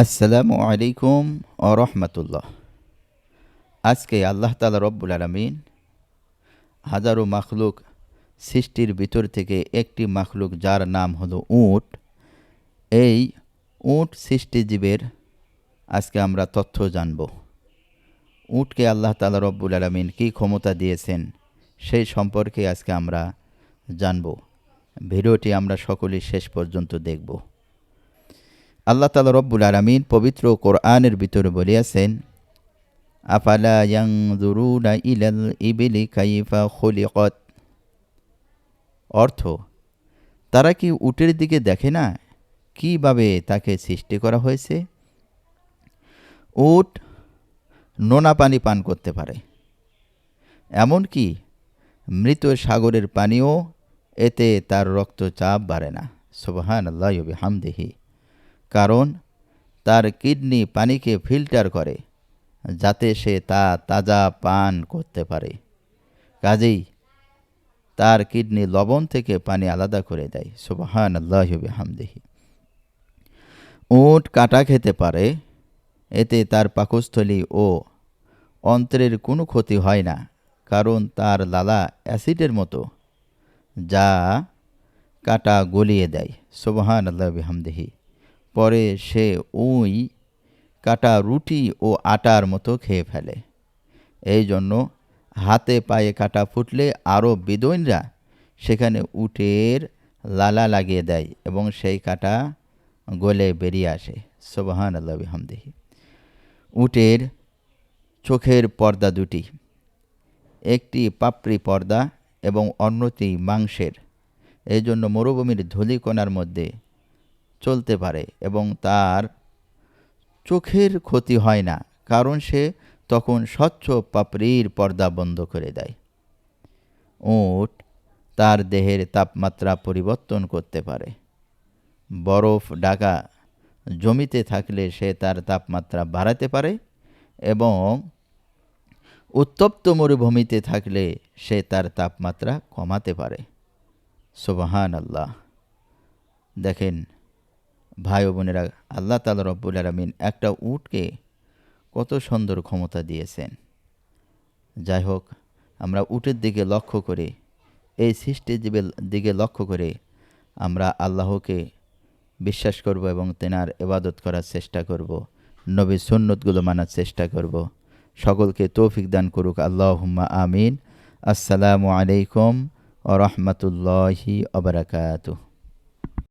আসসালামু আলাইকুম ও রহমতুল্লাহ। আজকে আল্লাহ তাআলা রব্বুল আলামিন হাজারো মাখলুক সৃষ্টির ভিতর থেকে একটি মাখলুক যার নাম হলো উট, এই উট সৃষ্টিজীবের আজকে আমরা তথ্য জানব। উটকে আল্লাহ তাআলা রব্বুল আলামিন কী ক্ষমতা দিয়েছেন সেই সম্পর্কে আজকে আমরা জানব। ভিডিওটি আমরা সকলেই শেষ পর্যন্ত দেখব। আল্লাহ তাআলা রব্বুল আলামিন পবিত্র কোরআনের ভিতরে বলিয়াছেন, আফালা ইয়ানজুরুনা ইলাল ইবিলি কাইফা খুলিকাত। অর্থ, তারা কি উটের দিকে দেখে না কিভাবে তাকে সৃষ্টি করা হয়েছে? উট নোনা পানি পান করতে পারে, এমনকি মৃত সাগরের পানিও এতে তার রক্তচাপ বাড়ে না। সুবহানাল্লাহি ওয়া বিহামদিহি। কারণ তার কিডনি পানিকে ফিল্টার করে যাতে সে তা তাজা পান করতে পারে। কাজেই তার কিডনি লবণ থেকে পানি আলাদা করে দেয়। সুবহানাল্লাহি ওয়া বিহামদিহি। উট কাঁটা খেতে পারে, এতে তার পাকস্থলী ও অন্ত্রের কোনো ক্ষতি হয় না, কারণ তার লালা অ্যাসিডের মতো যা কাঁটা গলিয়ে দেয়। সুবহানাল্লাহি ওয়া বিহামদিহি। পরে সে ওই কাটা রুটি ও আটার মতো খেয়ে ফেলে। এই জন্য হাতে পায়ে কাটা ফুটলে আরব বেদুইনরা সেখানে উটের লালা লাগিয়ে দেয় এবং সেই কাটা গলে বেরিয়ে আসে। সুবহানাল্লাহি ওয়া বিহামদিহি। উটের চোখের পর্দা দুটি, একটি পাপড়ি পর্দা এবং অন্যটি মাংসের। এই জন্য মরুভূমির ধূলিকণার মধ্যে চলতে পারে এবং তার চোখের ক্ষতি হয় না, কারণ সে তখন স্বচ্ছ পাপড়ির পর্দা বন্ধ করে দেয়। উট তার দেহের তাপমাত্রা পরিবর্তন করতে পারে। বরফ ঢাকা জমিতে থাকলে সে তার তাপমাত্রা বাড়াতে পারে এবং উত্তপ্ত মরুভূমিতে থাকলে সে তার তাপমাত্রা কমাতে পারে। সুবহানাল্লাহ। দেখেন ভাই ও বোনেরা, আল্লাহ তাআলা রব্বুল আলামিন একটা উটকে কত সুন্দর ক্ষমতা দিয়েছেন। যাই হোক, আমরা উটের দিকে লক্ষ্য করে, এই সৃষ্টিজীবের দিকে লক্ষ্য করে আমরা আল্লাহকে বিশ্বাস করব এবং তেনার ইবাদত করার চেষ্টা করব, নবীর সুন্নতগুলো মানার চেষ্টা করব। সকলকে তৌফিক দান করুক আল্লাহুম্মা আমিন। আসসালামু আলাইকুম ওয়া রাহমাতুল্লাহি ওয়া বারাকাতুহু।